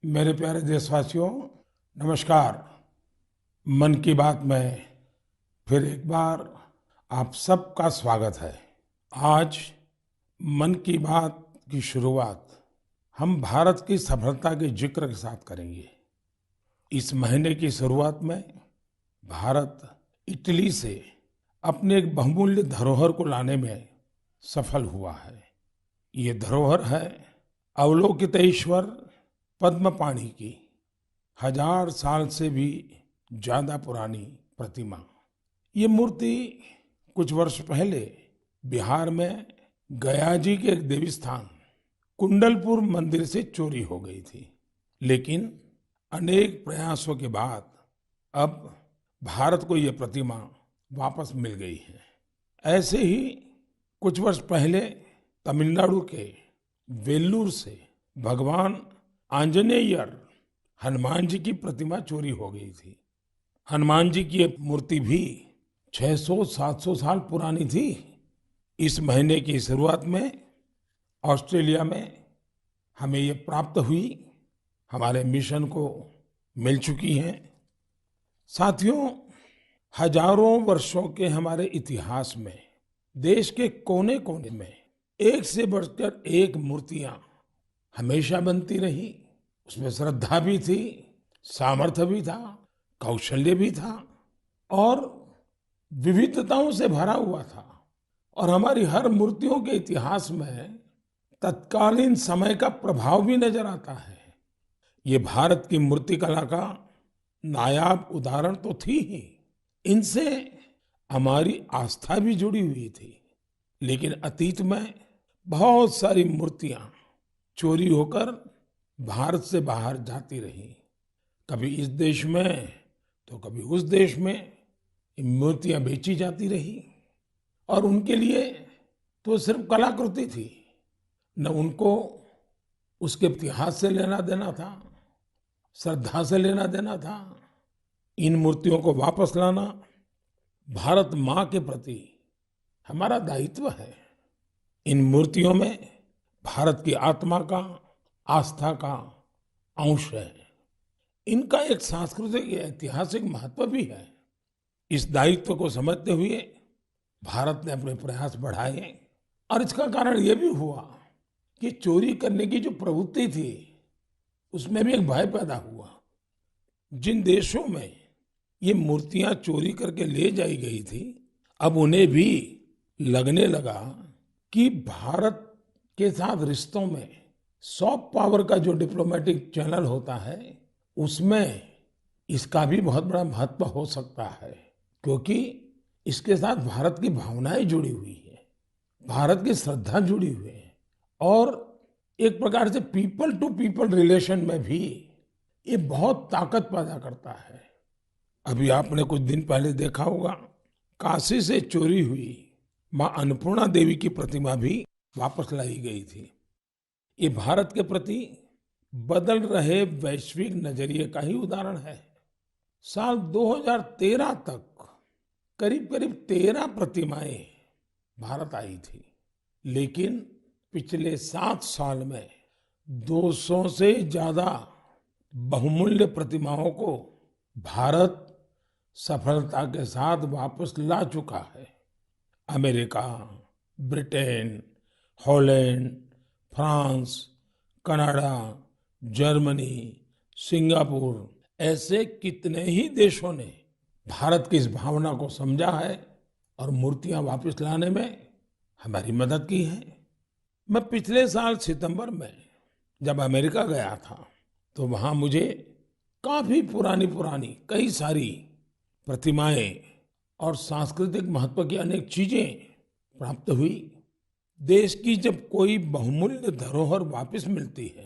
मेरे प्यारे देशवासियों, नमस्कार। मन की बात में फिर एक बार आप सबका स्वागत है। आज मन की बात की शुरुआत हम भारत की सफलता के जिक्र के साथ करेंगे। इस महीने की शुरुआत में भारत इटली से अपने एक बहुमूल्य धरोहर को लाने में सफल हुआ है। ये धरोहर है अवलोकितेश्वर पद्मपाणि की 1000 साल से भी ज्यादा पुरानी प्रतिमा। ये मूर्ति कुछ वर्ष पहले बिहार में गया जी के एक देवी स्थान कुंडलपुर मंदिर से चोरी हो गई थी, लेकिन अनेक प्रयासों के बाद अब भारत को ये प्रतिमा वापस मिल गई है। ऐसे ही कुछ वर्ष पहले तमिलनाडु के वेल्लूर से भगवान आंजनेयर हनुमान जी की प्रतिमा चोरी हो गई थी। हनुमान जी की ये मूर्ति भी 600-700 साल पुरानी थी। इस महीने की शुरुआत में ऑस्ट्रेलिया में हमें ये प्राप्त हुई, हमारे मिशन को मिल चुकी है। साथियों, हजारों वर्षों के हमारे इतिहास में देश के कोने कोने में एक से बढ़कर एक मूर्तियां हमेशा बनती रही। उसमें श्रद्धा भी थी, सामर्थ्य भी था, कौशल्य भी था और विविधताओं से भरा हुआ था। और हमारी हर मूर्तियों के इतिहास में तत्कालीन समय का प्रभाव भी नजर आता है। ये भारत की मूर्ति कला का नायाब उदाहरण तो थी ही, इनसे हमारी आस्था भी जुड़ी हुई थी। लेकिन अतीत में बहुत सारी मूर्तियां चोरी होकर भारत से बाहर जाती रही। कभी इस देश में तो कभी उस देश में ये मूर्तियां बेची जाती रही। और उनके लिए तो सिर्फ कलाकृति थी, न उनको उसके इतिहास से लेना देना था, श्रद्धा से लेना देना था। इन मूर्तियों को वापस लाना भारत माँ के प्रति हमारा दायित्व है। इन मूर्तियों में भारत की आत्मा का, आस्था का अंश है। इनका एक सांस्कृतिक ऐतिहासिक महत्व भी है। इस दायित्व को समझते हुए भारत ने अपने प्रयास बढ़ाए और इसका कारण यह भी हुआ कि चोरी करने की जो प्रवृत्ति थी उसमें भी एक भय पैदा हुआ। जिन देशों में ये मूर्तियां चोरी करके ले जाई गई थी, अब उन्हें भी लगने लगा कि भारत के साथ रिश्तों में सॉफ्ट पावर का जो डिप्लोमेटिक चैनल होता है उसमें इसका भी बहुत बड़ा महत्व हो सकता है, क्योंकि इसके साथ भारत की भावनाएं जुड़ी हुई है, भारत की श्रद्धा जुड़ी हुई है और एक प्रकार से पीपल टू पीपल रिलेशन में भी ये बहुत ताकत पैदा करता है। अभी आपने कुछ दिन पहले देखा होगा, काशी से चोरी हुई मां अन्नपूर्णा देवी की प्रतिमा भी वापस लाई गई थी। ये भारत के प्रति बदल रहे वैश्विक नजरिए का ही उदाहरण है। साल 2013 तक करीब करीब 13 प्रतिमाएं भारत आई थी, लेकिन पिछले 7 साल में 200 से ज्यादा बहुमूल्य प्रतिमाओं को भारत सफलता के साथ वापस ला चुका है। America, Britain, Holland, France, Canada, Germany, Singapore ऐसे कितने ही देशों ने भारत की इस भावना को समझा है और मूर्तियां वापस लाने में हमारी मदद की है। मैं पिछले साल सितंबर में जब अमेरिका गया था तो वहां मुझे काफी पुरानी पुरानी कई सारी प्रतिमाएं और सांस्कृतिक महत्व की अनेक चीजें प्राप्त हुई। देश की जब कोई बहुमूल्य धरोहर वापस मिलती है